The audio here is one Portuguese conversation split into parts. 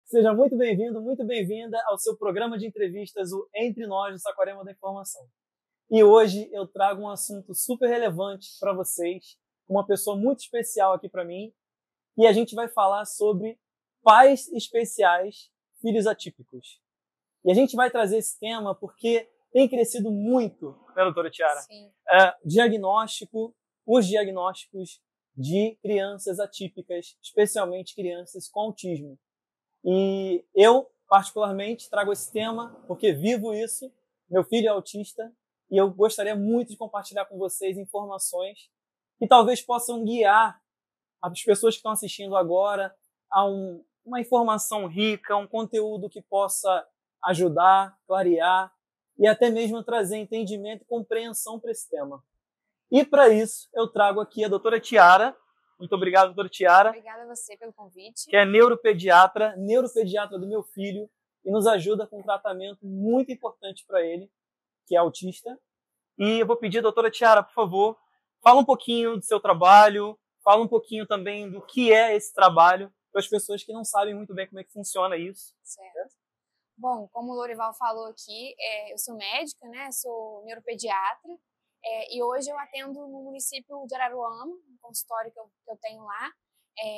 Seja muito bem-vindo, muito bem-vinda ao seu programa de entrevistas, o Entre Nós do Saquarema da Informação. E hoje eu trago um assunto super relevante para vocês, uma pessoa muito especial aqui para mim, e a gente vai falar sobre pais especiais, filhos atípicos. E a gente vai trazer esse tema porque tem crescido muito, né, doutora Tiara? Sim. Os diagnósticos de crianças atípicas, especialmente crianças com autismo. E eu, particularmente, trago esse tema porque vivo isso. Meu filho é autista e eu gostaria muito de compartilhar com vocês informações que talvez possam guiar as pessoas que estão assistindo agora a uma informação rica, um conteúdo que possa ajudar, clarear e até mesmo trazer entendimento e compreensão para esse tema. E para isso, eu trago aqui a doutora Tiara. Muito obrigado, doutora Tiara. Obrigada a você pelo convite. Que é neuropediatra do meu filho, e nos ajuda com um tratamento muito importante para ele, que é autista. E eu vou pedir, doutora Tiara, por favor, fala um pouquinho do seu trabalho, fala um pouquinho também do que é esse trabalho, para as pessoas que não sabem muito bem como é que funciona isso. Certo. Bom, como o Lorival falou aqui, eu sou médica, né? Sou neuropediatra, e hoje eu atendo no município de Araruama, um consultório que eu tenho lá.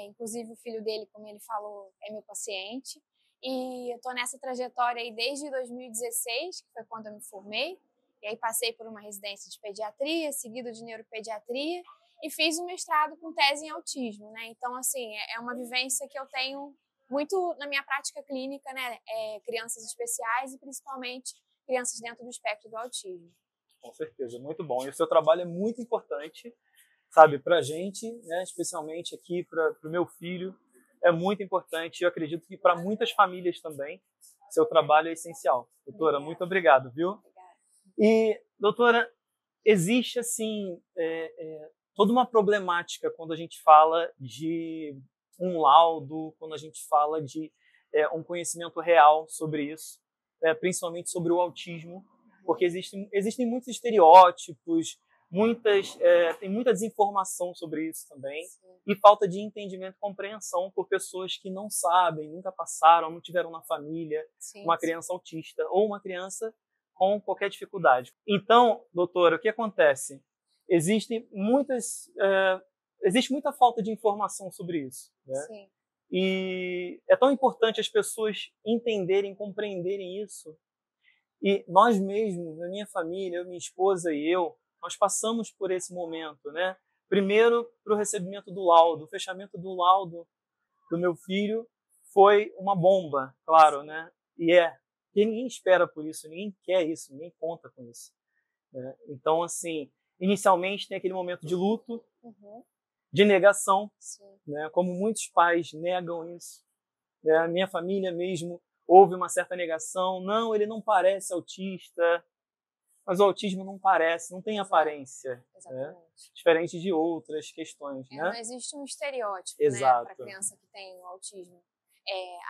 Inclusive o filho dele, como ele falou, é meu paciente. E eu estou nessa trajetória aí desde 2016, que foi quando eu me formei. E aí passei por uma residência de pediatria, seguido de neuropediatria, e fiz um mestrado com tese em autismo, né? Então, assim, é uma vivência que eu tenho muito na minha prática clínica, né? Crianças especiais e principalmente crianças dentro do espectro do autismo. Com certeza, muito bom. E o seu trabalho é muito importante, sabe, para a gente, né? Especialmente aqui para o meu filho, é muito importante. Eu acredito que para muitas famílias também, seu trabalho é essencial. Doutora, muito obrigado, viu? Obrigada. E, doutora, existe, assim, toda uma problemática quando a gente fala de um laudo, quando a gente fala de um conhecimento real sobre isso, principalmente sobre o autismo, porque existem muitos estereótipos, tem muita desinformação sobre isso também. Sim. E falta de entendimento e compreensão por pessoas que não sabem, nunca passaram, não tiveram na família uma criança autista ou uma criança com qualquer dificuldade. Então, doutora, o que acontece? Existe muita falta de informação sobre isso, né? Sim. E é tão importante as pessoas entenderem, compreenderem isso. E nós mesmos, na minha família, eu, minha esposa e eu, nós passamos por esse momento, né? Primeiro, para o recebimento do laudo. O fechamento do laudo do meu filho foi uma bomba, claro, né? Porque ninguém espera por isso, ninguém quer isso, ninguém conta com isso, né? Então, assim, inicialmente tem aquele momento de luto, de negação, né? Como muitos pais negam isso, né? A minha família mesmo houve uma certa negação. Não, ele não parece autista, mas o autismo não parece, não tem aparência, né? Diferente de outras questões, né? Não existe um estereótipo, Exato, né, para criança que tem o autismo.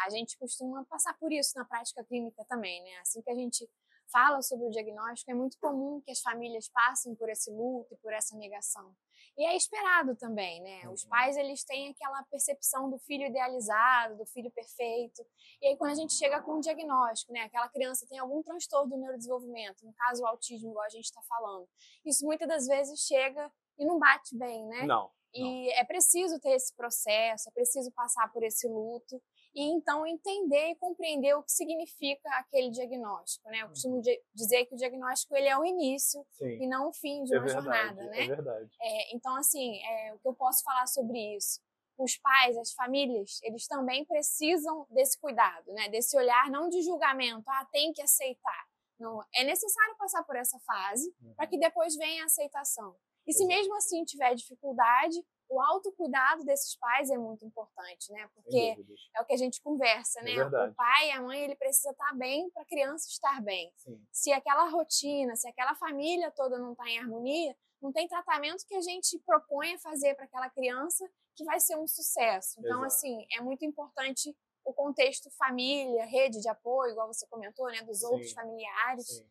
A gente costuma passar por isso na prática clínica também, né? Assim que a gente fala sobre o diagnóstico, é muito comum que as famílias passem por esse luto e por essa negação. E é esperado também, né? Os pais, eles têm aquela percepção do filho idealizado, do filho perfeito. E aí, quando a gente chega com um diagnóstico, né? Aquela criança tem algum transtorno do neurodesenvolvimento, no caso o autismo, igual a gente está falando. Isso muitas das vezes chega e não bate bem, né? Não. E é preciso ter esse processo, é preciso passar por esse luto e então entender e compreender o que significa aquele diagnóstico, né? Eu costumo dizer que o diagnóstico ele é o início e não o fim de uma jornada, né? É verdade. Então, assim, o que eu posso falar sobre isso? Os pais, as famílias, eles também precisam desse cuidado, né? Desse olhar não de julgamento, tem que aceitar. Não, é necessário passar por essa fase para que depois venha a aceitação. E se mesmo assim tiver dificuldade, o autocuidado desses pais é muito importante, né? Porque é o que a gente conversa, né? O pai e a mãe, ele precisa estar bem para a criança estar bem. Sim. Se aquela rotina, se aquela família toda não está em harmonia, não tem tratamento que a gente propõe a fazer para aquela criança que vai ser um sucesso. Então, assim, é muito importante o contexto família, rede de apoio, igual você comentou, né? Dos outros familiares. Sim.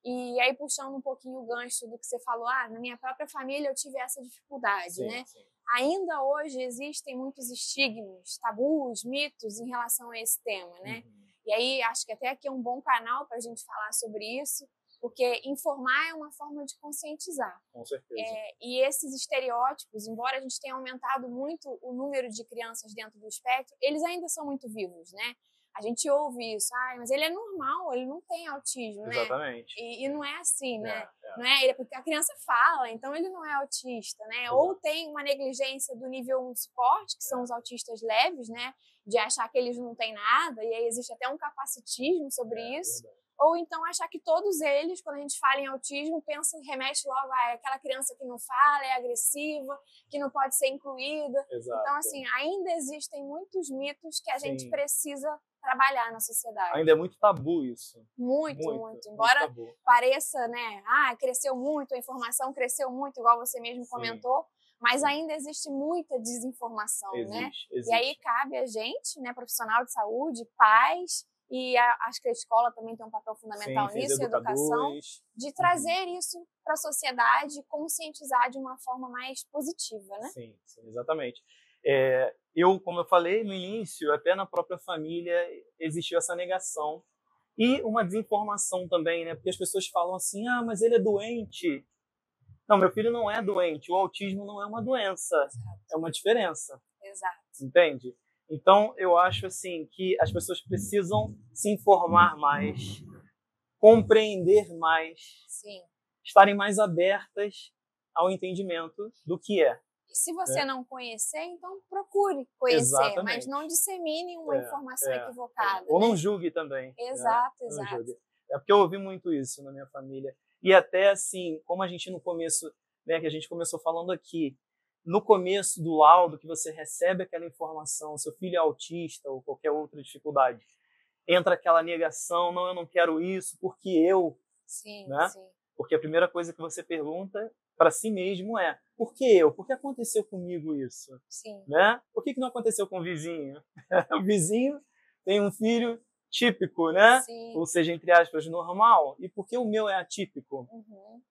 E aí, puxando um pouquinho o gancho do que você falou, na minha própria família eu tive essa dificuldade, Sim, né? sim. Ainda hoje existem muitos estigmas, tabus, mitos em relação a esse tema, né? E aí, acho que até aqui é um bom canal para a gente falar sobre isso, porque informar é uma forma de conscientizar. Com certeza. E esses estereótipos, embora a gente tenha aumentado muito o número de crianças dentro do espectro, eles ainda são muito vivos, né? A gente ouve isso, mas ele é normal, ele não tem autismo, né? Exatamente. E não é assim, né? É. Não é porque a criança fala, então ele não é autista, né? Exato. Ou tem uma negligência do nível 1 suporte, que são os autistas leves, né? De achar que eles não têm nada, e aí existe até um capacitismo sobre isso. Verdade. Ou então achar que todos eles, quando a gente fala em autismo, remete logo a aquela criança que não fala, é agressiva, que não pode ser incluída. Exato. Então, assim, ainda existem muitos mitos que a gente Sim. precisa trabalhar na sociedade. Ainda é muito tabu isso. Muito. Embora pareça, né, cresceu muito, a informação cresceu muito, igual você mesmo comentou, mas ainda existe muita desinformação, né? Existe. E aí cabe a gente, né, profissional de saúde, pais, e acho que a escola também tem um papel fundamental nisso, a educação, de trazer isso para a sociedade e conscientizar de uma forma mais positiva, né? Sim, exatamente. Como eu falei no início, até na própria família existiu essa negação e uma desinformação também, né? Porque as pessoas falam assim, mas ele é doente. Não, meu filho não é doente. O autismo não é uma doença, Exato. É uma diferença. Exato. Entende? Então, eu acho assim que as pessoas precisam se informar mais, compreender mais, estarem mais abertas ao entendimento do que é. E se você não conhecer, então procure conhecer, Exatamente. Mas não dissemine uma informação equivocada. Ou né? Não julgue também. Exato. Não julgue. É porque eu ouvi muito isso na minha família. E até assim, como a gente no começo, né, que a gente começou falando aqui, no começo do laudo que você recebe aquela informação, seu filho é autista ou qualquer outra dificuldade, entra aquela negação, não, eu não quero isso, porque eu, né? Porque a primeira coisa que você pergunta para si mesmo é, por que eu? Por que aconteceu comigo isso? Né? Por que não aconteceu com o vizinho? O vizinho tem um filho típico, né? Ou seja, entre aspas, normal. E por que o meu é atípico?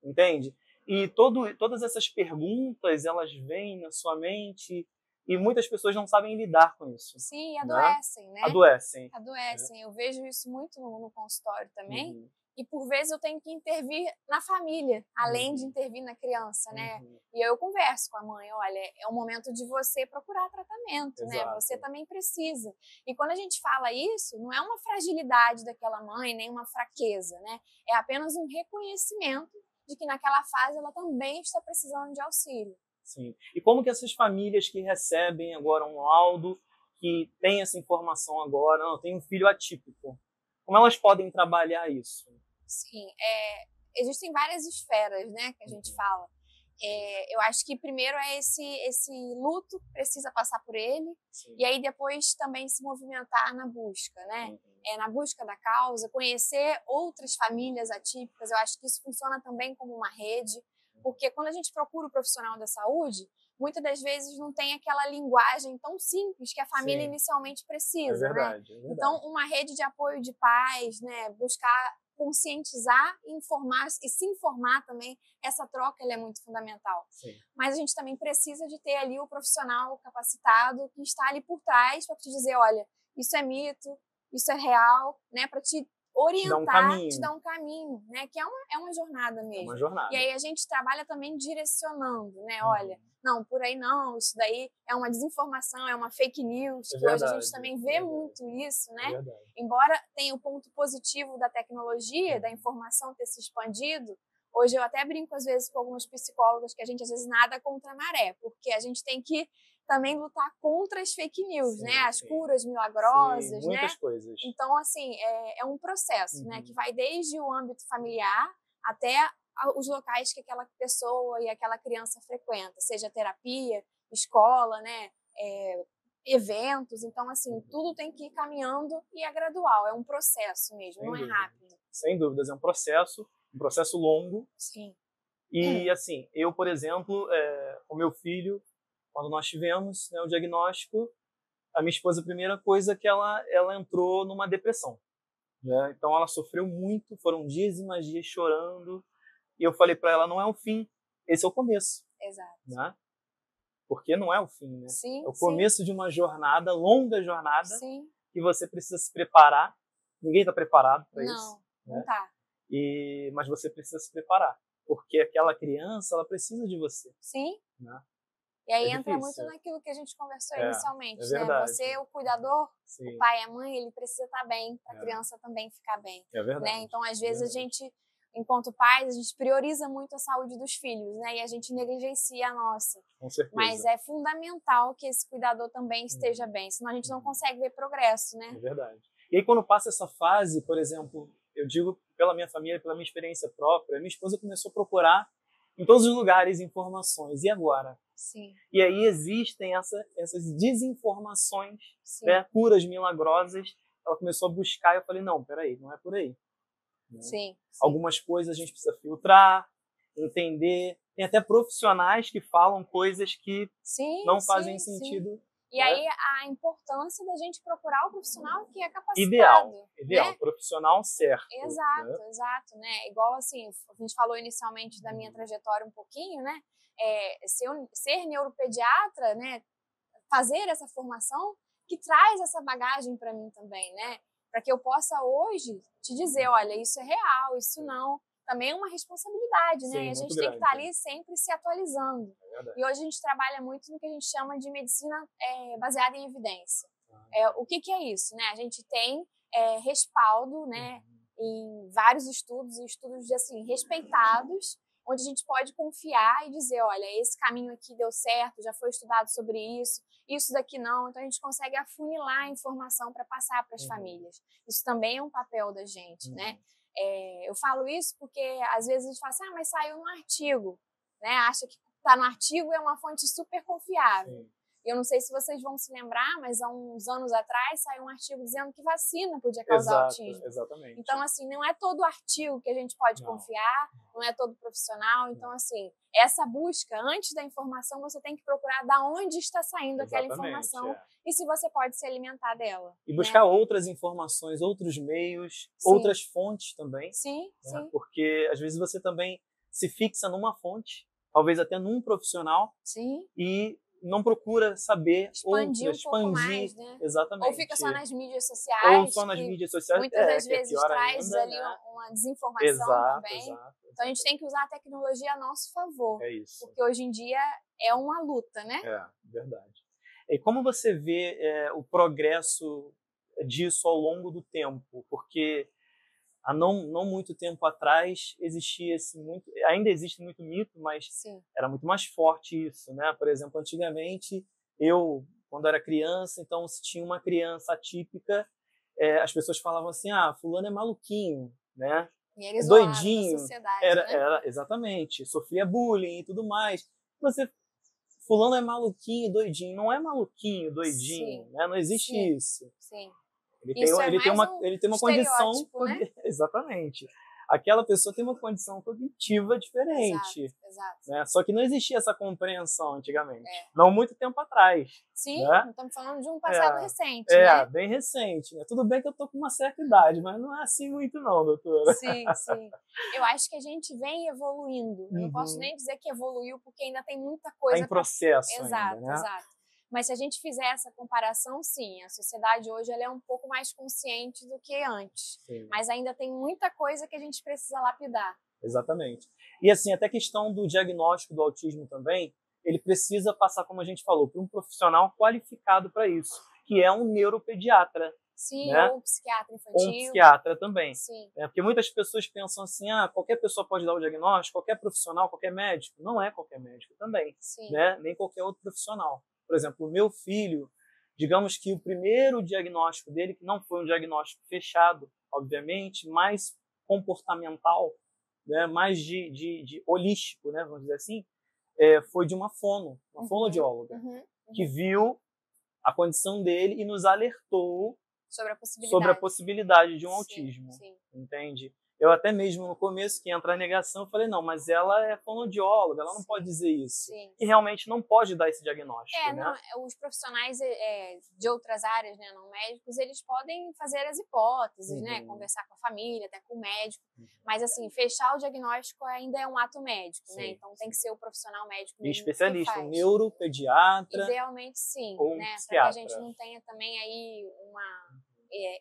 Entende? E todas essas perguntas, elas vêm na sua mente e muitas pessoas não sabem lidar com isso. Sim, adoecem, né? Adoecem. Eu vejo isso muito no consultório também. E por vezes eu tenho que intervir na família, além de intervir na criança, né? E eu converso com a mãe, olha, é o momento de você procurar tratamento, né? Você também precisa. E quando a gente fala isso, não é uma fragilidade daquela mãe, nem uma fraqueza, né? É apenas um reconhecimento de que naquela fase ela também está precisando de auxílio. Sim. E como que essas famílias que recebem agora um laudo, que tem essa informação agora, não, tem um filho atípico, como elas podem trabalhar isso? Sim, existem várias esferas, né, que a gente fala. Eu acho que primeiro é esse luto, precisa passar por ele, e aí depois também se movimentar na busca, né? Na busca da causa, conhecer outras famílias atípicas. Eu acho que isso funciona também como uma rede, porque quando a gente procura o profissional da saúde, muitas das vezes não tem aquela linguagem tão simples que a família inicialmente precisa, né? Então, uma rede de apoio de pais, né? Buscar conscientizar e informar e se informar também, essa troca ela é muito fundamental. Mas a gente também precisa de ter ali o profissional capacitado que está ali por trás para te dizer, olha, isso é mito, isso é real, né, para te orientar, te dar um caminho, né, que é uma jornada mesmo. É uma jornada. E aí a gente trabalha também direcionando, né, olha, não, por aí não, isso daí é uma desinformação, é uma fake news, que hoje a gente também vê muito isso, né? Embora tenha o ponto positivo da tecnologia, da informação ter se expandido, hoje eu até brinco às vezes com alguns psicólogos que a gente às vezes nada contra a maré, porque a gente tem que também lutar contra as fake news, né? As curas milagrosas, muitas coisas. Então, assim, é um processo, né? Que vai desde o âmbito familiar até os locais que aquela pessoa e aquela criança frequenta, seja terapia, escola, né, eventos. Então, assim, tudo tem que ir caminhando e é gradual, é um processo mesmo, não é rápido. Sem dúvidas, é um processo longo. E, assim, eu, por exemplo, o meu filho, quando nós tivemos, né, o diagnóstico, a minha esposa, a primeira coisa que ela entrou numa depressão. né? Então ela sofreu muito, foram dias e mais dias chorando, e eu falei para ela, não é o fim, esse é o começo. Exato. Né? Porque não é o fim, né? Sim, é o começo de uma jornada, longa jornada, sim. que você precisa se preparar. Ninguém está preparado para isso. Não tá. Mas você precisa se preparar, porque aquela criança, ela precisa de você. Sim. Né? E aí É entra difícil. muito naquilo que a gente conversou inicialmente, é verdade. né? Você, o cuidador, Sim. o pai e a mãe, ele precisa estar bem, para a criança também ficar bem. É verdade. Né? Então, às vezes, a gente, enquanto pais, a gente prioriza muito a saúde dos filhos, né? E a gente negligencia a nossa. Com certeza. Mas é fundamental que esse cuidador também esteja bem, senão a gente não consegue ver progresso, né? É verdade. E aí, quando passa essa fase, por exemplo, eu digo pela minha família, pela minha experiência própria, minha esposa começou a procurar em todos os lugares informações. E agora? Sim. E aí existem essas desinformações, né, curas milagrosas. Ela começou a buscar e eu falei, não, peraí, não é por aí. Né? Sim. Algumas coisas a gente precisa filtrar, entender. Tem até profissionais que falam coisas que não fazem sentido. E aí a importância da gente procurar o profissional que é capacitado. Ideal, né? Profissional certo. Exato, né? Igual assim, a gente falou inicialmente da minha trajetória um pouquinho, né? Ser neuropediatra, né? Fazer essa formação que traz essa bagagem para mim também, né? Para que eu possa hoje te dizer, olha, isso é real, isso não. Também é uma responsabilidade, né? Sim, e a gente grande, tem que estar ali sempre se atualizando. É e hoje a gente trabalha muito no que a gente chama de medicina baseada em evidência. O que é isso? Né? A gente tem respaldo, né, em vários estudos assim, respeitados, onde a gente pode confiar e dizer, olha, esse caminho aqui deu certo, já foi estudado sobre isso daqui não. Então a gente consegue afunilar a informação para passar para as famílias. Isso também é um papel da gente, né? Eu falo isso porque às vezes a gente fala assim, mas saiu no artigo, né? Acha que está no artigo é uma fonte super confiável. Sim. Eu não sei se vocês vão se lembrar, mas há uns anos atrás saiu um artigo dizendo que vacina podia causar autismo. Exatamente. Então, assim, não é todo artigo que a gente pode confiar, não é todo profissional. Então, assim, essa busca, antes da informação, você tem que procurar de onde está saindo aquela informação e se você pode se alimentar dela. E buscar outras informações, outros meios, outras fontes também. Sim. Porque, às vezes, você também se fixa numa fonte, talvez até num profissional, e não procura saber expandir outras, um pouco mais, né? Exatamente. Ou fica só nas mídias sociais. Ou só nas mídias sociais. Muitas das vezes pior traz ainda, ali uma desinformação também. Então a gente tem que usar a tecnologia a nosso favor. É isso. Porque hoje em dia é uma luta, né? Verdade. E como você vê o progresso disso ao longo do tempo? Porque há não muito tempo atrás existia ainda existe muito mito, mas era muito mais forte isso, né? Por exemplo, antigamente quando era criança, então se tinha uma criança atípica, as pessoas falavam assim, fulano é maluquinho, né? E eles doidinho, sociedade, era exatamente, sofria bullying e tudo mais. Fulano é maluquinho, doidinho, não é maluquinho, doidinho, né? Não existe isso. Sim. Ele tem uma condição, né? Exatamente. Aquela pessoa tem uma condição cognitiva diferente. Exato. Né? Só que não existia essa compreensão antigamente. Não muito tempo atrás. Sim, né? Estamos falando de um passado recente, né? Bem recente. Né? Tudo bem que eu tô com uma certa idade, mas não é assim muito não, doutora. Sim. Eu acho que a gente vem evoluindo. Eu não posso nem dizer que evoluiu, porque ainda tem muita coisa... Tá em processo Exato. Mas se a gente fizer essa comparação, sim, a sociedade hoje ela é um pouco mais consciente do que antes. Mas ainda tem muita coisa que a gente precisa lapidar. Exatamente. E assim, até a questão do diagnóstico do autismo também, ele precisa passar, como a gente falou, por um profissional qualificado para isso, que é um neuropediatra. Sim, né? ou um psiquiatra infantil. Ou um psiquiatra também. Sim. Porque muitas pessoas pensam assim, qualquer pessoa pode dar o diagnóstico, qualquer profissional, qualquer médico. Não é qualquer médico também. Né? Nem qualquer outro profissional. Por exemplo, o meu filho, digamos que o primeiro diagnóstico dele, que não foi um diagnóstico fechado, obviamente, mais comportamental, né, mais de holístico, né, vamos dizer assim, foi de uma fonoaudióloga, que viu a condição dele e nos alertou sobre a possibilidade de um autismo, entende? Eu até mesmo no começo, que entra a negação, eu falei, não, mas ela é fonoaudióloga, ela não Sim. pode dizer isso. Sim. E realmente não pode dar esse diagnóstico, né? Não, os profissionais de outras áreas, né, não médicos, eles podem fazer as hipóteses, né, conversar com a família, até com o médico, mas assim, fechar o diagnóstico ainda é um ato médico, né, então tem que ser o profissional médico mesmo especialista, que faz. Um neuropediatra. Idealmente sim, ou um né, psiquiatra. para que a gente não tenha também aí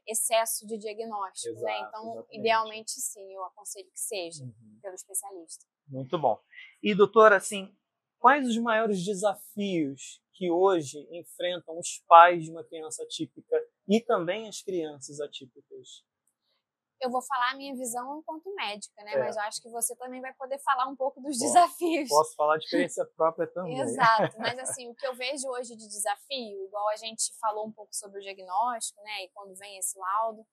excesso de diagnóstico, né, então Exatamente. Idealmente sim, eu aconselho que seja pelo especialista. Muito bom. E doutora, assim, quais os maiores desafios que hoje enfrentam os pais de uma criança atípica e também as crianças atípicas? Eu vou falar a minha visão enquanto médica, né? Mas eu acho que você também vai poder falar um pouco dos desafios. Posso falar de experiência própria também. Exato, mas assim, o que eu vejo hoje de desafio, igual a gente falou um pouco sobre o diagnóstico, né? E quando vem esse laudo,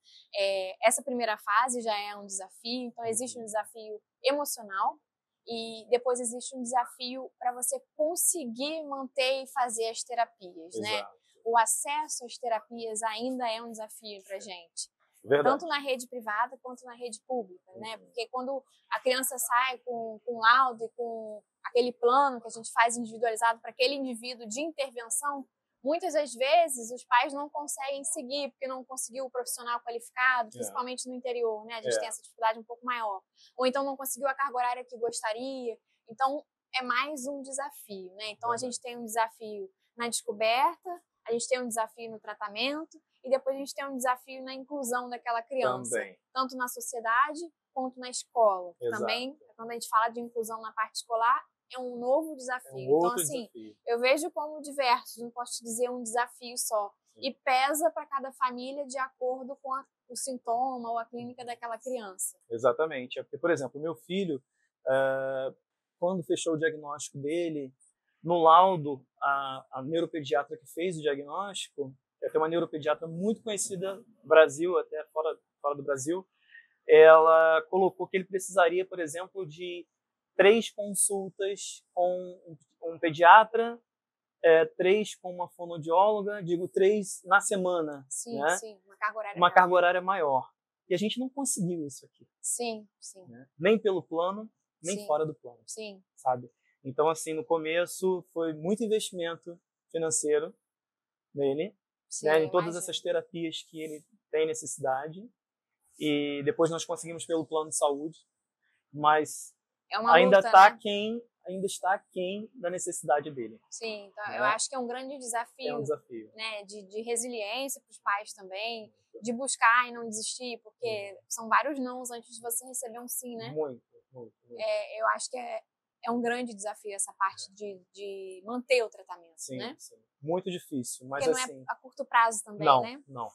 essa primeira fase já é um desafio, então existe um desafio emocional e depois existe um desafio para você conseguir manter e fazer as terapias, né? O acesso às terapias ainda é um desafio para gente. Verdade. Tanto na rede privada quanto na rede pública, né? Porque quando a criança sai com laudo e com aquele plano que a gente faz individualizado para aquele indivíduo de intervenção, muitas das vezes os pais não conseguem seguir porque não conseguiu o profissional qualificado, principalmente no interior, né? A gente tem essa dificuldade um pouco maior. Ou então não conseguiu a carga horária que gostaria. Então, é mais um desafio, né? Então, a gente tem um desafio na descoberta, a gente tem um desafio no tratamento e depois a gente tem um desafio na inclusão daquela criança, tanto na sociedade quanto na escola. Também, quando a gente fala de inclusão na parte escolar, é um novo desafio. Então, assim, eu vejo como diversos, não posso te dizer um desafio só. E pesa para cada família de acordo com o sintoma ou a clínica daquela criança. Tem porque, por exemplo, meu filho, quando fechou o diagnóstico dele, no laudo, a neuropediatra que fez o diagnóstico, tem uma neuropediatra muito conhecida no Brasil, até fora do Brasil, ela colocou que ele precisaria, por exemplo, de 3 consultas com um pediatra, 3 com uma fonoaudióloga, 3 na semana. Sim, né? Sim, uma uma carga horária maior. E a gente não conseguiu isso aqui. Sim. Né? Nem pelo plano, nem fora do plano. Sabe? Então, assim, no começo foi muito investimento financeiro nele, né, em todas essas terapias que ele tem necessidade. E depois nós conseguimos pelo plano de saúde, mas ainda está aquém da necessidade dele. Sim, então eu acho que é um grande desafio, é um desafio. Né, de resiliência para os pais também, de buscar e não desistir, porque são vários nãos antes de você receber um sim, né? Muito. Eu acho que é um grande desafio essa parte de manter o tratamento, né? Sim. Muito difícil, mas porque assim... não é a curto prazo também, né? Não.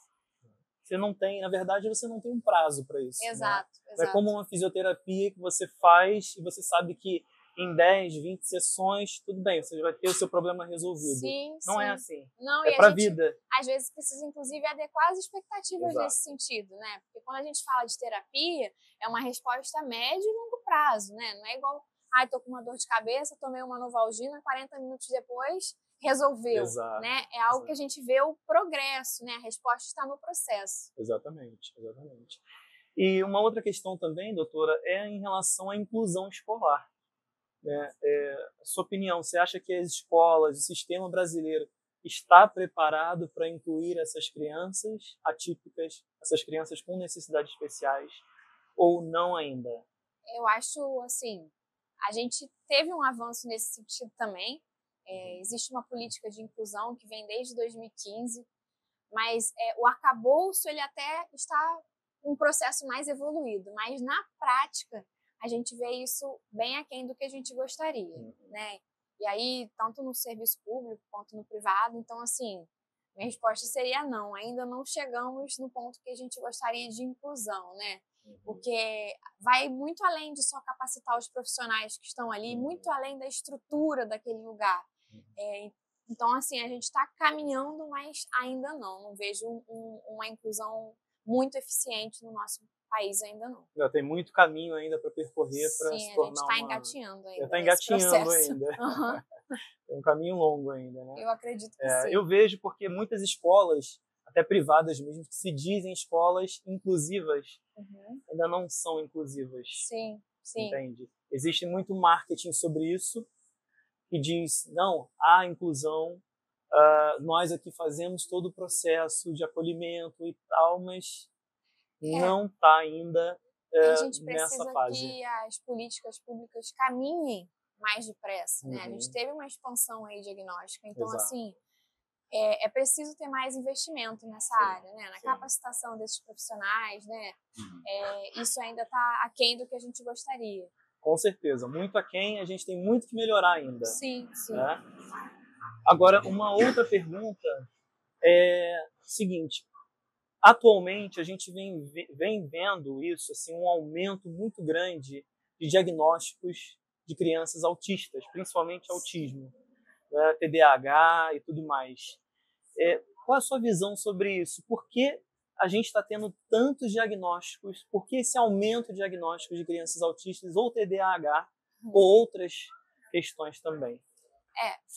Você não tem, na verdade, você não tem um prazo para isso. Exato. Não é como uma fisioterapia que você faz e você sabe que em 10, 20 sessões, tudo bem, você vai ter o seu problema resolvido. Não é assim. Não, é para a vida. Às vezes precisa, inclusive, adequar as expectativas nesse sentido, né? Porque quando a gente fala de terapia, é uma resposta a médio e longo prazo, né? Não é igual, tô com uma dor de cabeça, tomei uma Novalgina, 40 minutos depois resolveu, né? É algo que a gente vê o progresso, né? A resposta está no processo. Exatamente. E uma outra questão também, doutora, é em relação à inclusão escolar. A sua opinião, você acha que as escolas, o sistema brasileiro está preparado para incluir essas crianças atípicas, essas crianças com necessidades especiais, ou não ainda? Eu acho, assim, a gente teve um avanço nesse sentido também. Existe uma política de inclusão que vem desde 2015, mas o arcabouço ele até está um processo mais evoluído, mas na prática a gente vê isso bem aquém do que a gente gostaria, né? E aí, tanto no serviço público quanto no privado, então assim, minha resposta seria não, ainda não chegamos no ponto que a gente gostaria de inclusão, né? Porque vai muito além de só capacitar os profissionais que estão ali, muito além da estrutura daquele lugar. Então, assim, a gente está caminhando, mas ainda não vejo uma inclusão muito eficiente no nosso país ainda não. Tem muito caminho ainda para percorrer para se tornar a gente está engatinhando ainda. Está engatinhando ainda. É um caminho longo ainda, né? Eu acredito que sim. Eu vejo porque muitas escolas, até privadas mesmo, que se dizem escolas inclusivas, ainda não são inclusivas. Sim, sim. Entende? Existe muito marketing sobre isso, que diz, não, há inclusão, nós aqui fazemos todo o processo de acolhimento e tal, mas não está ainda a gente nessa precisa fase. que as políticas públicas caminhem mais depressa, né? A gente teve uma expansão aí diagnóstica, então, Exato. assim, é preciso ter mais investimento nessa área, né? Na capacitação desses profissionais, né? Isso ainda está aquém do que a gente gostaria. Com certeza, muito aquém, a gente tem muito que melhorar ainda. Sim, sim. Né? Agora, uma outra pergunta é o seguinte, atualmente a gente vem vendo isso, assim, um aumento muito grande de diagnósticos de crianças autistas, principalmente autismo, né, TDAH e tudo mais. Qual é a sua visão sobre isso? Por que a gente está tendo tantos diagnósticos? Por que esse aumento de diagnósticos de crianças autistas ou TDAH ou outras questões também?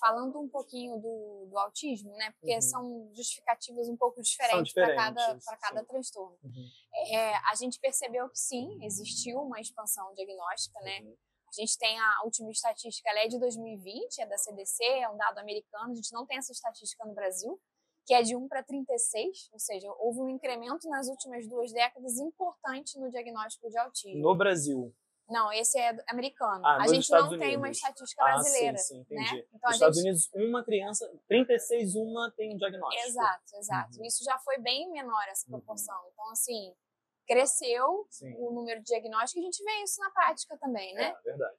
Falando um pouquinho do autismo, né? Porque são justificativas um pouco diferentes para cada transtorno. A gente percebeu que sim, existiu uma expansão diagnóstica, né? A gente tem a última estatística, ela é de 2020, é da CDC, é um dado americano, a gente não tem essa estatística no Brasil, que é de 1 para 36, ou seja, houve um incremento nas últimas 2 décadas importante no diagnóstico de autismo. No Brasil? Não, esse é americano. A gente não tem uma estatística brasileira. Sim, entendi. Né? Então, nos Estados Unidos, uma criança, 36, uma tem um diagnóstico. Exato. Isso já foi bem menor, essa proporção. Então, assim, cresceu o número de diagnósticos e a gente vê isso na prática também, né? É verdade.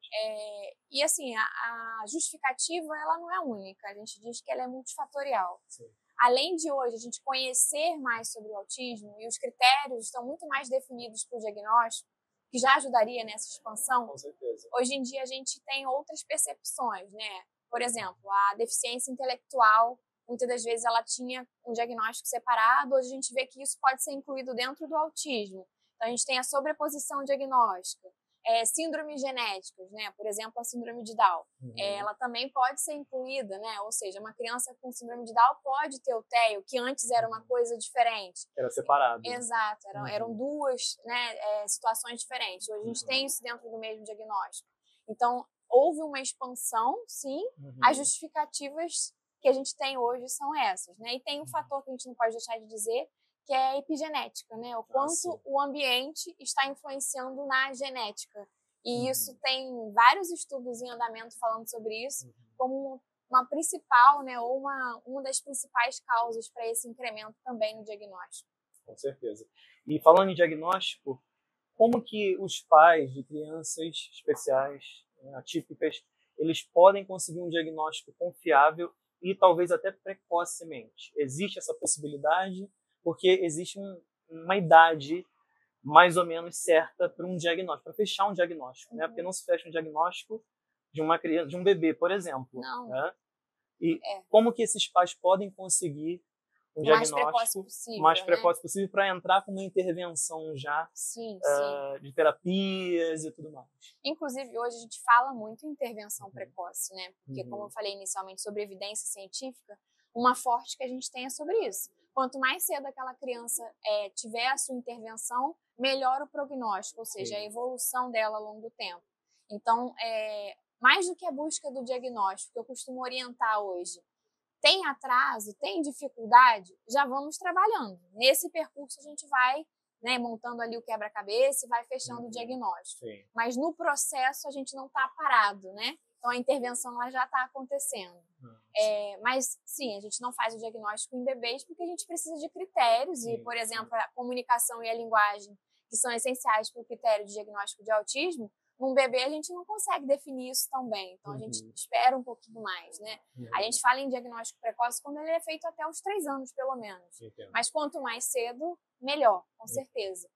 E, assim, a justificativa, ela não é única. A gente diz que ela é multifatorial. Sim. Além de hoje a gente conhecer mais sobre o autismo e os critérios estão muito mais definidos para o diagnóstico, que já ajudaria nessa expansão. Com certeza. Hoje em dia a gente tem outras percepções, né? Por exemplo, a deficiência intelectual, muitas das vezes ela tinha um diagnóstico separado, hoje a gente vê que isso pode ser incluído dentro do autismo. Então a gente tem a sobreposição diagnóstica. Síndromes genéticas, né? Por exemplo, a síndrome de Down. Ela também pode ser incluída, né? Ou seja, uma criança com síndrome de Down pode ter o TEA, que antes era uma coisa diferente. Era separado. Exato, eram duas, né, situações diferentes. Hoje a gente tem isso dentro do mesmo diagnóstico. Então, houve uma expansão, sim. As justificativas que a gente tem hoje são essas, né? E tem um fator que a gente não pode deixar de dizer, que é a epigenética, né? O quanto o ambiente está influenciando na genética. E isso tem vários estudos em andamento falando sobre isso, como uma principal, né? Ou uma das principais causas para esse incremento também no diagnóstico. Com certeza. E falando em diagnóstico, como que os pais de crianças especiais, atípicas, eles podem conseguir um diagnóstico confiável e talvez até precocemente? Existe essa possibilidade? Porque existe uma idade mais ou menos certa para um diagnóstico, para fechar um diagnóstico, né? Porque não se fecha um diagnóstico de uma criança, de um bebê, por exemplo. Não. Né? E como que esses pais podem conseguir um diagnóstico mais precoce possível para entrar com uma intervenção já de terapias e tudo mais? Inclusive, hoje a gente fala muito em intervenção precoce, né? Porque, como eu falei inicialmente sobre evidência científica, uma forte que a gente tem é sobre isso. Quanto mais cedo aquela criança tiver a sua intervenção, melhor o prognóstico, ou seja, a evolução dela ao longo do tempo. Então, mais do que a busca do diagnóstico, que eu costumo orientar hoje, tem atraso, tem dificuldade, já vamos trabalhando. Nesse percurso a gente vai, né, montando ali o quebra-cabeça e vai fechando o diagnóstico. Mas no processo a gente não está parado, né? Então a intervenção ela já está acontecendo. Mas sim, a gente não faz o diagnóstico em bebês porque a gente precisa de critérios e, por exemplo, a comunicação e a linguagem, que são essenciais para o critério de diagnóstico de autismo, num bebê a gente não consegue definir isso tão bem. Então a gente espera um pouquinho mais, né? A gente fala em diagnóstico precoce quando ele é feito até os 3 anos, pelo menos. Mas quanto mais cedo, melhor, com certeza.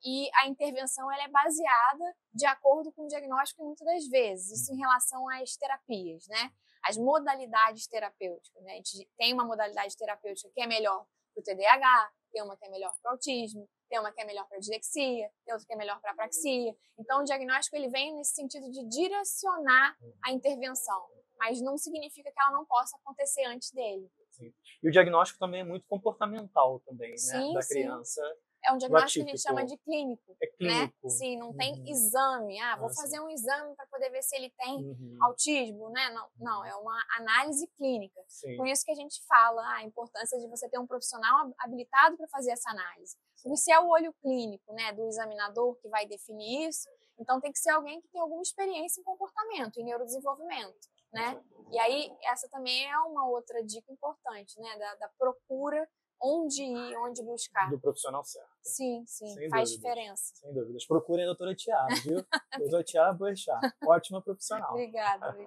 E a intervenção ela é baseada de acordo com o diagnóstico muitas das vezes, isso em relação às terapias, né? As modalidades terapêuticas, né? A gente tem uma modalidade terapêutica que é melhor para o TDAH, tem uma que é melhor para o autismo, tem uma que é melhor para a dislexia, tem outra que é melhor para a apraxia. Então o diagnóstico ele vem nesse sentido de direcionar a intervenção, mas não significa que ela não possa acontecer antes dele. Sim. E o diagnóstico também é muito comportamental também, né? Sim, Da sim. criança. É um Do diagnóstico que a gente atípico. chama de clínico, É né? clínico. Sim, não tem Uhum. exame. Vou Ah, sim. fazer um exame para poder ver se ele tem Uhum. autismo, né? Não, é uma análise clínica. Sim. Por isso que a gente fala a importância de você ter um profissional habilitado para fazer essa análise. Porque se é o olho clínico, né, do examinador que vai definir isso, então tem que ser alguém que tem alguma experiência em comportamento, em neurodesenvolvimento, né? E aí, essa também é uma outra dica importante, né? Da procura, onde ir, onde buscar. Do profissional certo. Sim, Sem faz dúvidas, diferença. Sem dúvidas. Procurem a doutora Tiara, viu? Doutora Tiara Boechat, ótima profissional. Obrigada.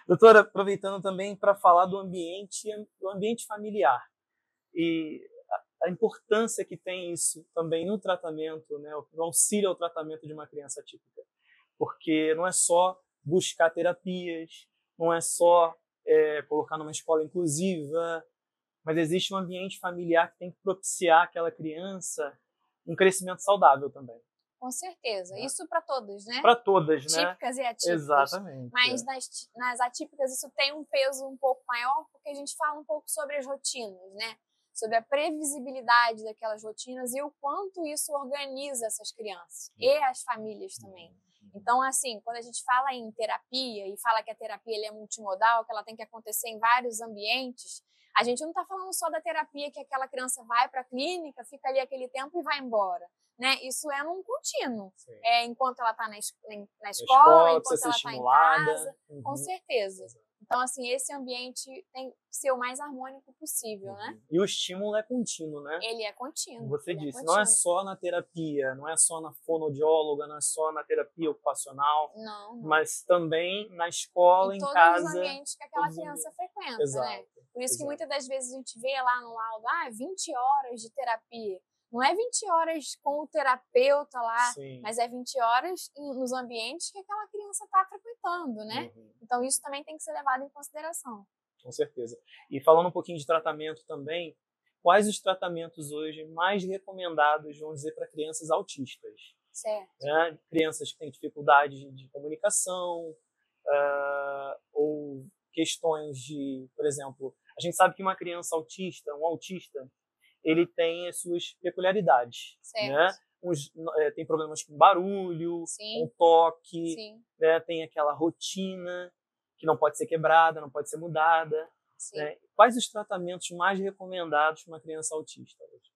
Doutora, aproveitando também para falar do ambiente familiar e a importância que tem isso também no tratamento, né? No auxílio ao tratamento de uma criança atípica. Porque não é só buscar terapias, não é só colocar numa escola inclusiva, mas existe um ambiente familiar que tem que propiciar àquela criança um crescimento saudável também. Com certeza. Isso para todos, né? Para todas, né? Típicas e atípicas. Exatamente. Mas nas atípicas isso tem um peso um pouco maior, porque a gente fala um pouco sobre as rotinas, né? Sobre a previsibilidade daquelas rotinas e o quanto isso organiza essas crianças e as famílias também. Então, assim, quando a gente fala em terapia e fala que a terapia é multimodal, que ela tem que acontecer em vários ambientes, a gente não está falando só da terapia que aquela criança vai para a clínica, fica ali aquele tempo e vai embora. Né? Isso é num contínuo. Enquanto ela está na escola, enquanto ela está em casa, com certeza. Então, assim, esse ambiente tem que ser o mais harmônico possível, né? E o estímulo é contínuo, né? Ele é contínuo. Você disse, não é só na terapia, não é só na fonoaudióloga, não é só na terapia ocupacional, não. Mas também na escola, em casa. Em todos os ambientes que aquela criança frequenta, Exato, né? Por isso que muitas das vezes a gente vê lá no laudo, 20 horas de terapia. Não é 20 horas com o terapeuta lá, mas é 20 horas nos ambientes que aquela criança está frequentando, né? Então, isso também tem que ser levado em consideração. Com certeza. E falando um pouquinho de tratamento também, quais os tratamentos hoje mais recomendados, vamos dizer, para crianças autistas? Certo. Né? Crianças que têm dificuldade de comunicação, ou questões de, por exemplo, a gente sabe que uma criança autista, um autista, ele tem as suas peculiaridades, né? Tem problemas com barulho, com toque, né? Tem aquela rotina que não pode ser quebrada, não pode ser mudada. Né? Quais os tratamentos mais recomendados para uma criança autista hoje?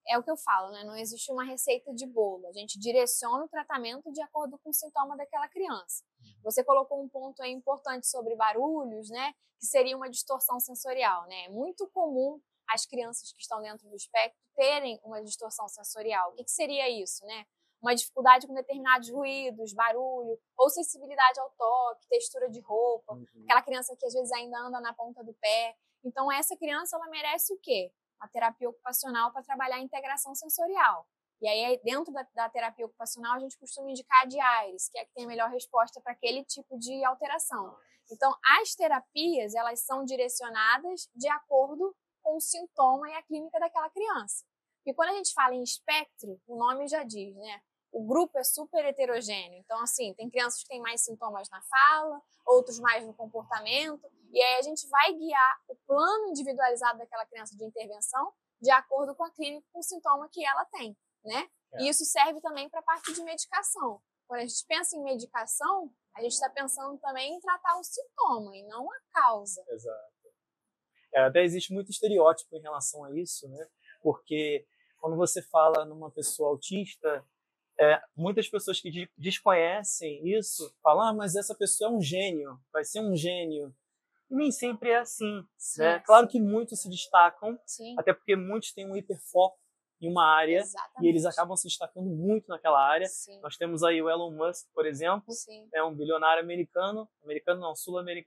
É o que eu falo, né? Não existe uma receita de bolo. A gente direciona o tratamento de acordo com o sintoma daquela criança. Você colocou um ponto aí importante sobre barulhos, né? Que seria uma distorção sensorial, né? É muito comum as crianças que estão dentro do espectro terem uma distorção sensorial. O que seria isso, né? Uma dificuldade com determinados ruídos, barulho, ou sensibilidade ao toque, textura de roupa, aquela criança que às vezes ainda anda na ponta do pé. Então, essa criança, ela merece o quê? Uma terapia ocupacional para trabalhar a integração sensorial. E aí, dentro da terapia ocupacional, a gente costuma indicar a de Aires, que é a que tem a melhor resposta para aquele tipo de alteração. Então, as terapias, elas são direcionadas de acordo com o sintoma e a clínica daquela criança. Porque quando a gente fala em espectro, o nome já diz, né? O grupo é super heterogêneo. Então, assim, tem crianças que têm mais sintomas na fala, outros mais no comportamento, e aí a gente vai guiar o plano individualizado daquela criança de intervenção de acordo com a clínica, com o sintoma que ela tem, né? E isso serve também para a parte de medicação. Quando a gente pensa em medicação, a gente está pensando também em tratar o sintoma e não a causa. Exato. Até existe muito estereótipo em relação a isso, né? Porque quando você fala numa pessoa autista, muitas pessoas que desconhecem isso falam, mas essa pessoa é um gênio, vai ser um gênio. E nem sempre é assim, né? Claro que muitos se destacam, até porque muitos têm um hiperfoco em uma área. Exatamente. E eles acabam se destacando muito naquela área. Nós temos aí o Elon Musk, por exemplo, é um bilionário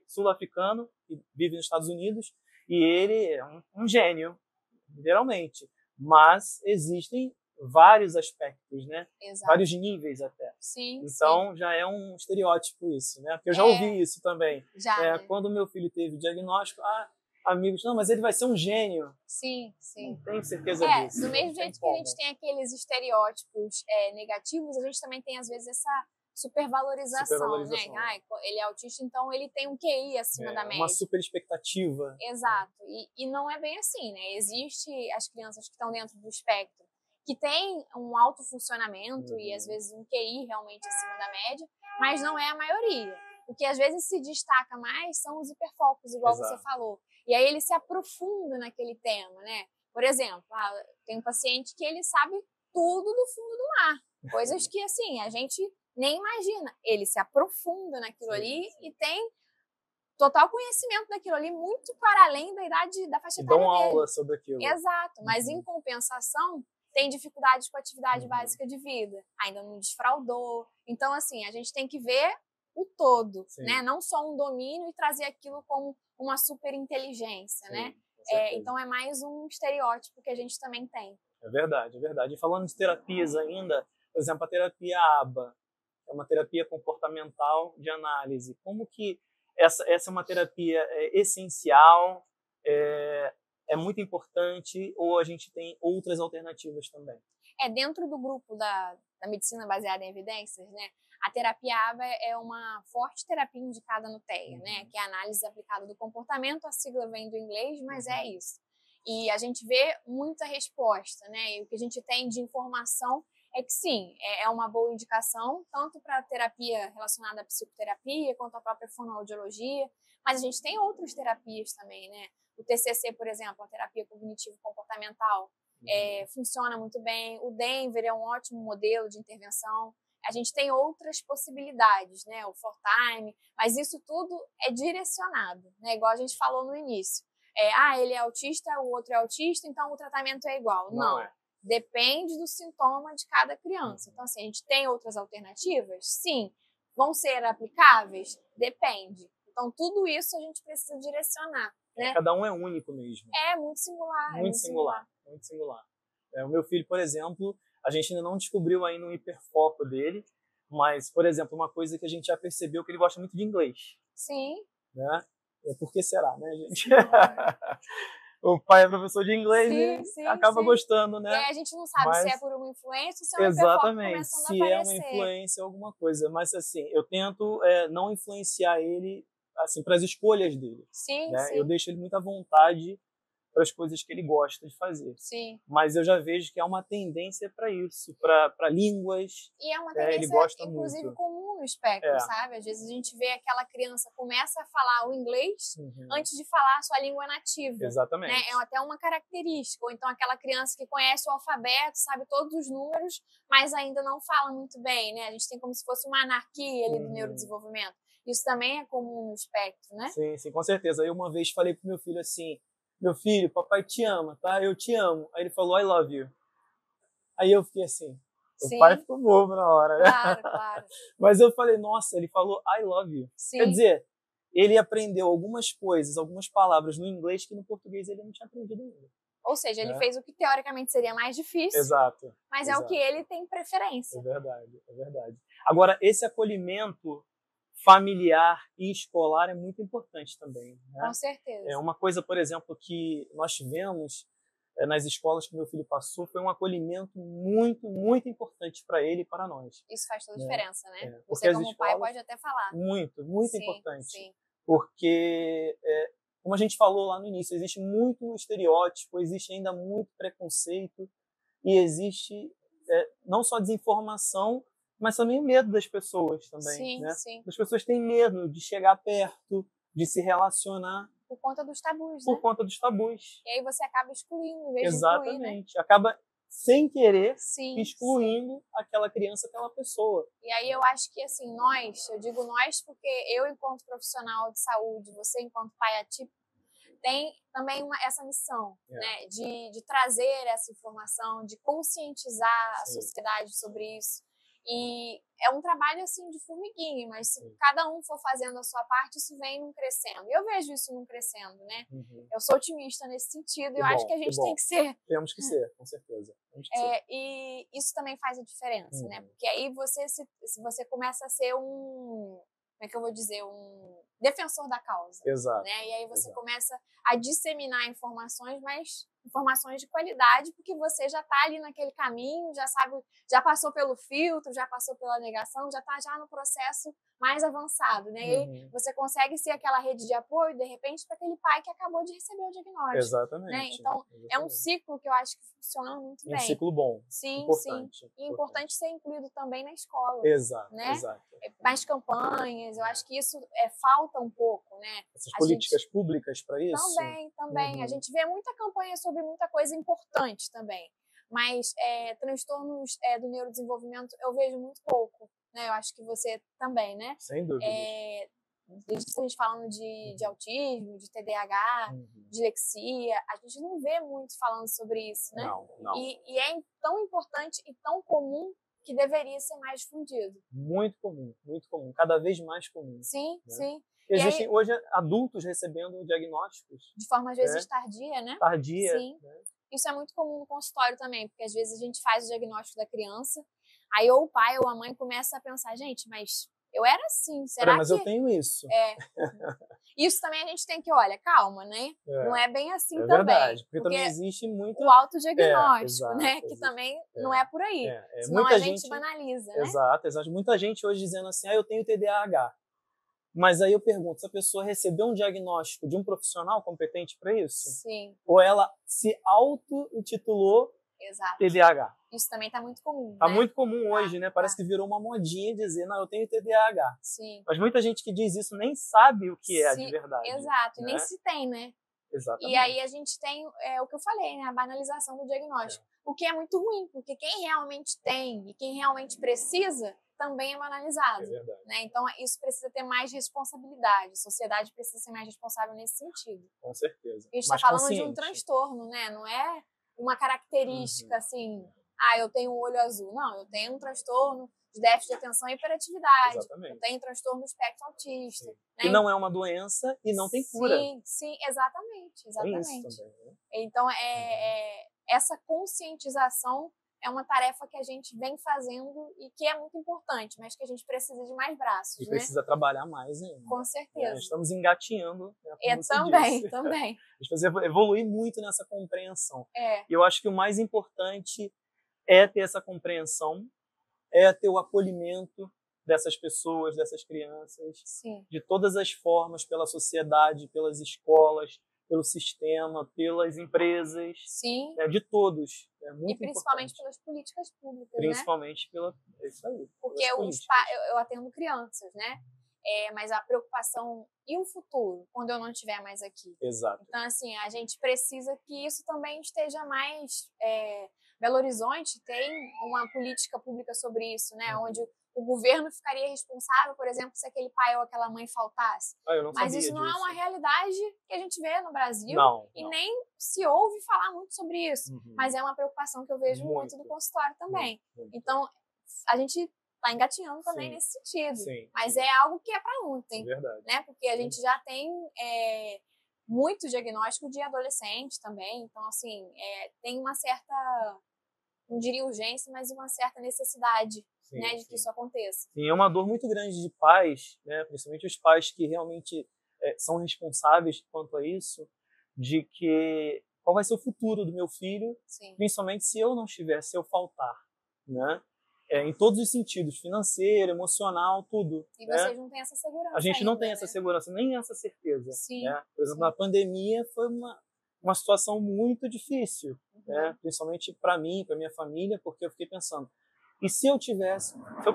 sul-africano, que vive nos Estados Unidos, e ele é um gênio, literalmente. Mas existem vários aspectos, né? Exato. Vários níveis até. Então já é um estereótipo isso, né? Porque eu já ouvi isso também. Quando meu filho teve o diagnóstico, amigos, não, mas ele vai ser um gênio. Sim. Não tenho certeza disso. Do mesmo jeito que a gente tem aqueles estereótipos negativos, a gente também tem às vezes supervalorização, né? Ai, ele é autista, então ele tem um QI acima da média. Uma super expectativa. Exato. E não é bem assim, né? Existe as crianças que estão dentro do espectro que têm um alto funcionamento e às vezes um QI realmente acima da média, mas não é a maioria. O que às vezes se destaca mais são os hiperfocos, igual você falou. E aí ele se aprofunda naquele tema, né? Por exemplo, tem um paciente que ele sabe tudo do fundo do mar. Coisas que, assim, a gente nem imagina. Ele se aprofunda naquilo ali e tem total conhecimento daquilo ali, muito para além da idade, da faixa etária dele. Dão aula sobre aquilo. Exato, mas em compensação tem dificuldades com a atividade básica de vida, ainda não desfraudou. Então, assim, a gente tem que ver o todo, né? Não só um domínio e trazer aquilo como uma super inteligência, né? Então é mais um estereótipo que a gente também tem. É verdade, é verdade. E falando de terapias ainda, por exemplo, a terapia ABA, é uma terapia comportamental de análise. Como que essa é uma terapia essencial, é muito importante, ou a gente tem outras alternativas também? Dentro do grupo da medicina baseada em evidências, né? A terapia ABA é uma forte terapia indicada no TEA, né? Que é a análise aplicada do comportamento, a sigla vem do inglês, mas é isso. E a gente vê muita resposta, né? E o que a gente tem de informação é que sim, é uma boa indicação, tanto para a terapia relacionada à psicoterapia, quanto à própria fonoaudiologia, mas a gente tem outras terapias também, né? O TCC, por exemplo, a terapia cognitivo-comportamental, funciona muito bem. O Denver é um ótimo modelo de intervenção. A gente tem outras possibilidades, né? O ForTime, mas isso tudo é direcionado, né? Igual a gente falou no início. Ele é autista, o outro é autista, então o tratamento é igual. Não. Depende do sintoma de cada criança. Então, assim, a gente tem outras alternativas? Sim. Vão ser aplicáveis? Depende. Então, tudo isso a gente precisa direcionar, né? Cada um é único mesmo. É muito singular. Muito singular. Muito singular. O meu filho, por exemplo, a gente ainda não descobriu ainda um hiperfoco dele, mas, por exemplo, uma coisa que a gente já percebeu que ele gosta muito de inglês. Sim. Né? Por que será, né, gente? O pai é professor de inglês e acaba gostando, né? A gente não sabe se é por uma influência ou se é um hiperfoco começando a aparecer. Se é uma influência, alguma coisa. Mas, assim, eu tento não influenciar ele, assim, para as escolhas dele. Sim, né? sim. Eu deixo ele muito à vontade para as coisas que ele gosta de fazer. Sim. Mas eu já vejo que há uma tendência para isso, para línguas. E é uma tendência, ele gosta inclusive, muito. comum no espectro, sabe? Às vezes a gente vê aquela criança começa a falar o inglês antes de falar a sua língua nativa. Exatamente. Né? É até uma característica. Ou então aquela criança que conhece o alfabeto, sabe todos os números, mas ainda não fala muito bem, né? A gente tem como se fosse uma anarquia ali do neurodesenvolvimento. Isso também é comum no espectro, né? Sim, sim, com certeza. Aí uma vez falei pro meu filho assim: meu filho, papai te ama, tá? Eu te amo. Aí ele falou, I love you. Aí eu fiquei assim, o pai ficou bobo na hora, né? Claro, claro. Mas eu falei, nossa, ele falou I love you. Sim. Quer dizer, ele aprendeu algumas coisas, algumas palavras no inglês que no português ele não tinha aprendido ainda. Ou seja, ele fez o que teoricamente seria mais difícil. Exato. Mas é o que ele tem preferência. É verdade, é verdade. Agora, esse acolhimento familiar e escolar é muito importante também. Né? Com certeza. É uma coisa, por exemplo, que nós tivemos nas escolas que meu filho passou, foi um acolhimento muito, muito importante para ele e para nós. Isso faz toda a diferença, né? Você como pai pode até falar. Muito, muito importante. Sim. Porque, como a gente falou lá no início, existe muito estereótipo, existe ainda muito preconceito e existe não só desinformação, mas também o medo das pessoas também. Sim, né? sim. As pessoas têm medo de chegar perto, de se relacionar. Por conta dos tabus, Por conta dos tabus. E aí você acaba excluindo, em vez Exatamente. de incluir, né? Acaba, sem querer, sim, excluindo aquela criança, aquela pessoa. E aí eu acho que, assim, eu digo nós porque eu, enquanto profissional de saúde, você, enquanto pai atípico, tem também essa missão, né? De trazer essa informação, de conscientizar a sociedade sobre isso. E é um trabalho, assim, de formiguinha, mas se cada um for fazendo a sua parte, isso vem crescendo. E eu vejo isso crescendo, né? Eu sou otimista nesse sentido e eu acho que a gente tem que ser. Temos que ser, com certeza. E isso também faz a diferença, né? Porque aí você começa a ser como é que eu vou dizer, defensor da causa. Exato. Né? E aí você começa a disseminar informações, mas informações de qualidade, porque você já está ali naquele caminho, já sabe, já passou pelo filtro, já passou pela negação, já está já no processo mais avançado, né? E aí você consegue ser aquela rede de apoio, de repente, para aquele pai que acabou de receber o diagnóstico. Exatamente. Né? Então, é um ciclo que eu acho que funciona muito bem. Um ciclo bom. Sim, importante, sim. E importante ser incluído também na escola. Exato, né? exato. Mais campanhas, eu acho que isso falta um pouco, né? Essas políticas públicas para isso? Também. A gente vê muita campanha sobre muita coisa importante também. Mas transtornos do neurodesenvolvimento eu vejo muito pouco, né? Eu acho que você também, né? Sem dúvida. A gente falando de autismo, de TDAH, dislexia, a gente não vê muito falando sobre isso, né? Não. E é tão importante e tão comum que deveria ser mais difundido. Muito comum, cada vez mais comum. Sim, né? sim. Existem hoje adultos recebendo diagnósticos. De forma, às vezes, tardia, né? Tardia. Sim. Né? Isso é muito comum no consultório também, porque às vezes a gente faz o diagnóstico da criança, aí ou o pai ou a mãe começa a pensar, gente, mas eu era assim, será mas que... eu tenho isso. Isso também a gente tem que, olha, calma, né? Não é bem assim também. Verdade, porque também existe muito... O autodiagnóstico, né? Que também não é por aí. Senão muita a gente banaliza, né? Exato. Muita gente hoje dizendo assim, eu tenho TDAH. Mas aí eu pergunto, se a pessoa recebeu um diagnóstico de um profissional competente para isso? Sim. Ou ela se auto-intitulou TDAH? Isso também está muito comum, Tá muito comum hoje, né? Parece que virou uma modinha dizer, não, eu tenho TDAH. Sim. Mas muita gente que diz isso nem sabe o que é de verdade. Exato, né? e nem se tem, né? Exatamente. E aí a gente tem o que eu falei, né? A banalização do diagnóstico. O que é muito ruim, porque quem realmente tem e quem realmente precisa também é banalizado. É verdade. Né? Então, isso precisa ter mais responsabilidade. A sociedade precisa ser mais responsável nesse sentido. Com certeza. A gente está falando de um transtorno, né? Não é uma característica assim, eu tenho um olho azul. Não, eu tenho um transtorno de déficit de atenção e hiperatividade. Exatamente. Eu tenho transtorno do espectro autista. Né? E não é uma doença e não tem cura. Sim, exatamente. É isso também, né? Então, essa conscientização é uma tarefa que a gente vem fazendo e que é muito importante, mas que a gente precisa de mais braços. E precisa trabalhar mais ainda. Com certeza. Estamos engatinhando. Também. A gente precisa evoluir muito nessa compreensão. E eu acho que o mais importante é ter essa compreensão, é ter o acolhimento dessas pessoas, dessas crianças, de todas as formas, pela sociedade, pelas escolas, pelo sistema, pelas empresas, né, de todos. É muito e principalmente importante. Pelas políticas públicas, principalmente pela... É isso aí. Porque eu atendo crianças, né? Mas a preocupação e o futuro, quando eu não estiver mais aqui. Exato. Então, assim, a gente precisa que isso também esteja mais... Belo Horizonte tem uma política pública sobre isso, né? Onde o governo ficaria responsável, por exemplo, se aquele pai ou aquela mãe faltasse. Mas isso não é uma realidade que a gente vê no Brasil e nem se ouve falar muito sobre isso. Mas é uma preocupação que eu vejo muito do consultório também. Então, a gente está engatinhando também nesse sentido. Mas é algo que é para ontem. Verdade. Né? Porque a gente já tem muito diagnóstico de adolescente também. Então, assim, tem uma certa... não diria urgência, mas uma certa necessidade de que isso aconteça. Sim, é uma dor muito grande de pais, né, principalmente os pais que realmente são responsáveis quanto a isso, de que qual vai ser o futuro do meu filho, principalmente se eu não estiver, se eu faltar, né? Em todos os sentidos, financeiro, emocional, tudo. E vocês não têm essa segurança. A gente ainda, não tem essa segurança, nem essa certeza. Né? Por exemplo, sim. na pandemia foi uma situação muito difícil, né? Principalmente para mim, para minha família, porque eu fiquei pensando, e se eu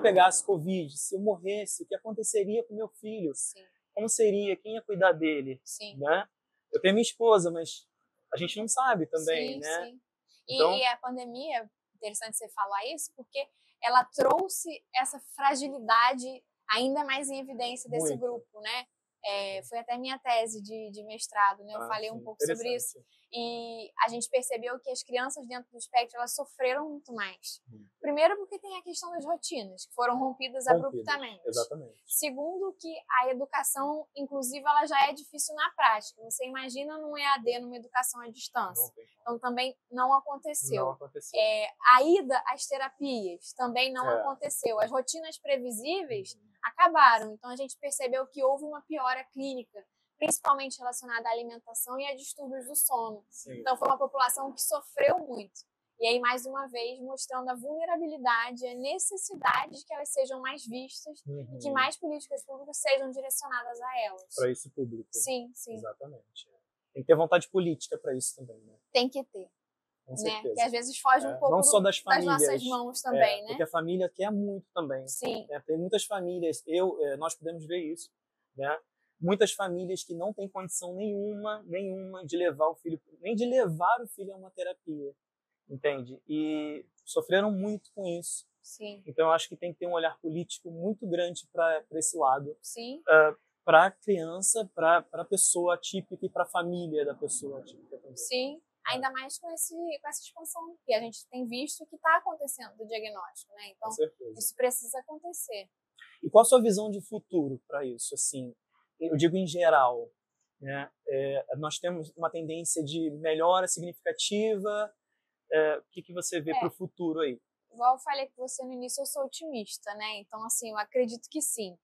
pegasse Covid, se eu morresse, o que aconteceria com meu filho? Sim. Como seria? Quem ia cuidar dele? Sim. Né? Eu tenho minha esposa, mas a gente não sabe também, sim, né? Sim. E a pandemia, interessante você falar isso, porque ela trouxe essa fragilidade ainda mais em evidência desse grupo, né? Foi até minha tese de mestrado, né? Eu falei um pouco sobre isso. E a gente percebeu que as crianças dentro do espectro, elas sofreram muito mais. Primeiro porque tem a questão das rotinas, que foram rompidas abruptamente. Exatamente. Segundo que a educação inclusiva, ela já é difícil na prática. Você imagina num EAD, numa educação à distância. Então também não aconteceu. A ida às terapias também não aconteceu. As rotinas previsíveis acabaram. Então a gente percebeu que houve uma piora clínica principalmente relacionada à alimentação e a distúrbios do sono. Sim. Então, foi uma população que sofreu muito. E aí, mais uma vez, mostrando a vulnerabilidade e a necessidade de que elas sejam mais vistas e que mais políticas públicas sejam direcionadas a elas. Para esse público. Sim, sim. Exatamente. Tem que ter vontade política para isso também, né? Tem que ter. Com certeza. Que às vezes foge um pouco não só das nossas mãos também, né? Porque a família quer muito também. Sim. Tem muitas famílias, nós podemos ver isso, né? Muitas famílias que não têm condição nenhuma de levar o filho, nem de levar o filho a uma terapia, entende? E sofreram muito com isso. Sim. Então eu acho que tem que ter um olhar político muito grande para esse lado. Sim. Para a criança, para a pessoa atípica e para a família da pessoa atípica também. Sim. Ainda mais com essa expansão que a gente tem visto que está acontecendo do diagnóstico, né? Então, isso precisa acontecer. E qual a sua visão de futuro para isso? Assim, eu digo em geral, né? Nós temos uma tendência de melhora significativa. O que você vê para o futuro aí? Igual eu falei com você no início, eu sou otimista, né? Então, assim, eu acredito que sim.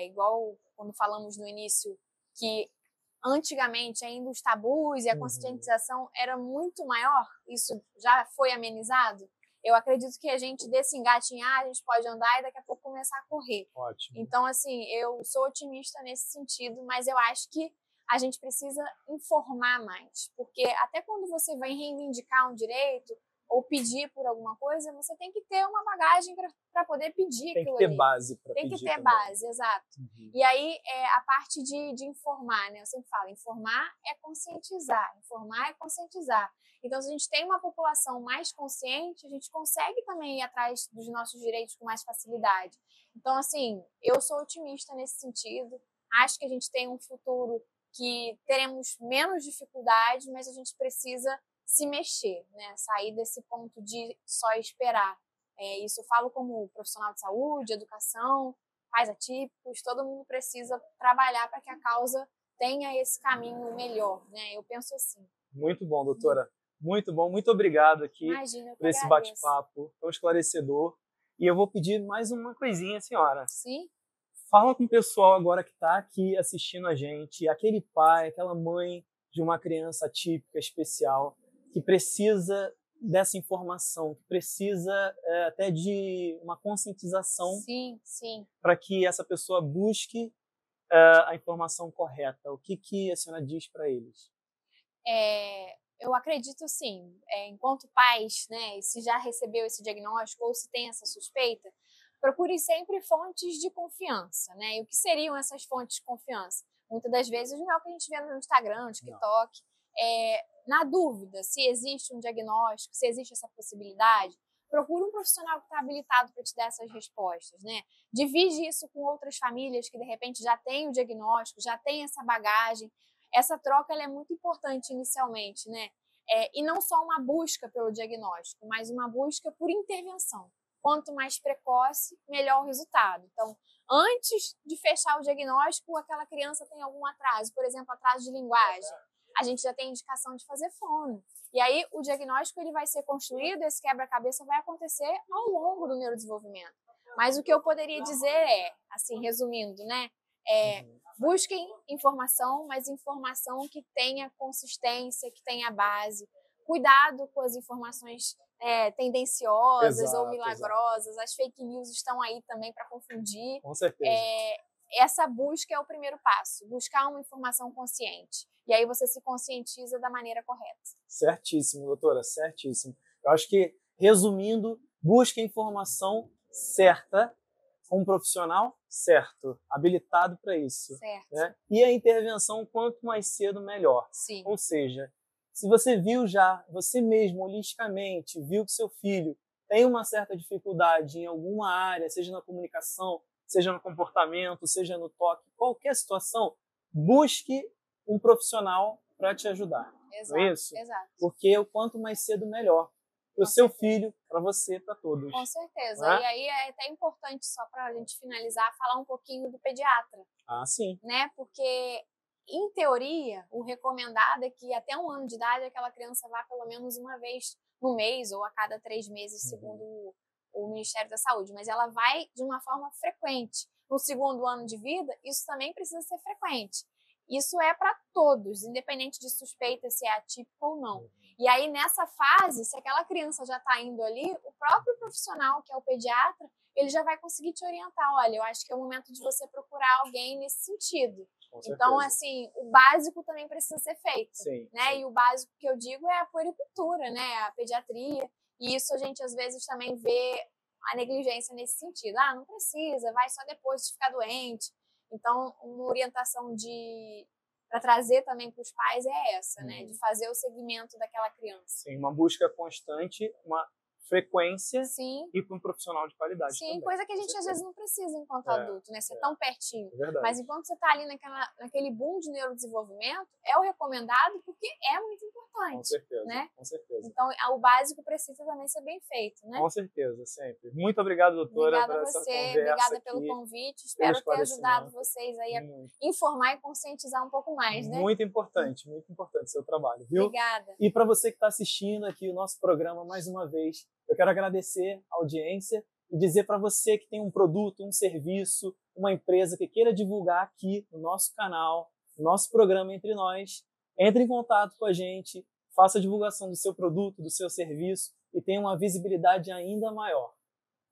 Igual quando falamos no início que antigamente ainda os tabus e a conscientização era muito maior, isso já foi amenizado. Eu acredito que a gente desse engatinhar, a gente pode andar e daqui a pouco começar a correr. Ótimo. Então, assim, eu sou otimista nesse sentido, mas eu acho que a gente precisa informar mais, porque até quando você vai reivindicar um direito ou pedir por alguma coisa, você tem que ter uma bagagem para poder pedir aquilo ali. Tem que ter base para pedir. Tem que ter também. base, exato. E aí, a parte de informar, né? Eu sempre falo, informar é conscientizar, informar é conscientizar. Então, se a gente tem uma população mais consciente, a gente consegue também ir atrás dos nossos direitos com mais facilidade. Então, assim, eu sou otimista nesse sentido. Acho que a gente tem um futuro que teremos menos dificuldade, mas a gente precisa se mexer, né? Sair desse ponto de só esperar. Isso eu falo como profissional de saúde, educação, pais atípicos, todo mundo precisa trabalhar para que a causa tenha esse caminho melhor, né? Eu penso assim. Muito bom, doutora. Muito bom, muito obrigado aqui por esse bate-papo tão esclarecedor. E eu vou pedir mais uma coisinha, senhora. Sim. Fala com o pessoal agora que está aqui assistindo a gente, aquele pai, aquela mãe de uma criança atípica, especial, que precisa dessa informação, que precisa até de uma conscientização. Sim, sim. Para que essa pessoa busque a informação correta. O que a senhora diz para eles? Eu acredito, sim, enquanto pais, né, se já recebeu esse diagnóstico ou se tem essa suspeita, procure sempre fontes de confiança, né? E o que seriam essas fontes de confiança? Muitas das vezes não é o que a gente vê no Instagram, no TikTok. Na dúvida, se existe um diagnóstico, se existe essa possibilidade, procure um profissional que está habilitado para te dar essas respostas, né? Divide isso com outras famílias que, de repente, já têm o diagnóstico, já têm essa bagagem. Essa troca ela é muito importante inicialmente, né? E não só uma busca pelo diagnóstico, mas uma busca por intervenção. Quanto mais precoce, melhor o resultado. Então, antes de fechar o diagnóstico, aquela criança tem algum atraso, por exemplo, atraso de linguagem, a gente já tem indicação de fazer fono. E aí, o diagnóstico ele vai ser construído, esse quebra-cabeça vai acontecer ao longo do neurodesenvolvimento. Mas o que eu poderia dizer assim, resumindo, né? Busquem informação, mas informação que tenha consistência, que tenha base. Cuidado com as informações tendenciosas ou milagrosas. As fake news estão aí também para confundir. Com certeza. Essa busca é o primeiro passo. Buscar uma informação consciente. E aí você se conscientiza da maneira correta. Certíssimo, doutora, certíssimo. Eu acho que, resumindo, busque a informação certa, com um profissional certo, habilitado para isso. Certo. Né? E a intervenção, quanto mais cedo, melhor. Sim. Ou seja, se você viu já, você mesmo, holisticamente, viu que seu filho tem uma certa dificuldade em alguma área, seja na comunicação, seja no comportamento, seja no toque, qualquer situação, busque um profissional para te ajudar. Exato, não é isso? Exato. Porque o quanto mais cedo, melhor. Para o seu filho, para você, para todos. Com certeza. Né? E aí é até importante, só para a gente finalizar, falar um pouquinho do pediatra. Ah, sim. Né? Porque, em teoria, o recomendado é que até 1 ano de idade aquela criança vá pelo menos uma vez no mês ou a cada 3 meses, segundo o Ministério da Saúde. Mas ela vai de uma forma frequente. No 2º ano de vida, isso também precisa ser frequente. Isso é para todos, independente de suspeita se é atípico ou não. E aí, nessa fase, se aquela criança já está indo ali, o próprio profissional, que é o pediatra, ele já vai conseguir te orientar. Olha, eu acho que é o momento de você procurar alguém nesse sentido. Então, assim, o básico também precisa ser feito. Sim, né? sim. E o básico que eu digo é a puericultura, né? A pediatria. E isso a gente, às vezes, também vê a negligência nesse sentido. Ah, não precisa, vai só depois de ficar doente. Então, uma orientação para trazer também para os pais é essa, né? De fazer o segmento daquela criança. Sim, uma busca constante, uma frequência Sim. e para um profissional de qualidade também. Coisa que a gente às vezes não precisa enquanto adulto, né? Ser tão pertinho. Mas enquanto você está ali naquele boom de neurodesenvolvimento, é o recomendado porque é muito importante. Com certeza, né? Com certeza. Então, o básico precisa também ser bem feito, né? Com certeza, sempre. Muito obrigado, doutora, obrigada por essa conversa. Obrigada pelo convite. Espero ter ajudado vocês aí a informar e conscientizar um pouco mais, né? Muito importante o seu trabalho, viu? Obrigada. E para você que está assistindo aqui o nosso programa mais uma vez, eu quero agradecer a audiência e dizer para você que tem um produto, um serviço, uma empresa que queira divulgar aqui no nosso canal, no nosso programa Entre Nós, entre em contato com a gente, faça a divulgação do seu produto, do seu serviço e tenha uma visibilidade ainda maior,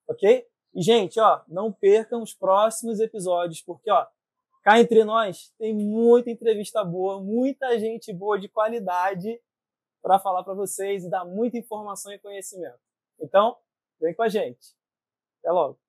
ok? E, gente, não percam os próximos episódios, porque, cá entre nós tem muita entrevista boa, muita gente boa de qualidade para falar para vocês e dar muita informação e conhecimento. Então, vem com a gente. Até logo.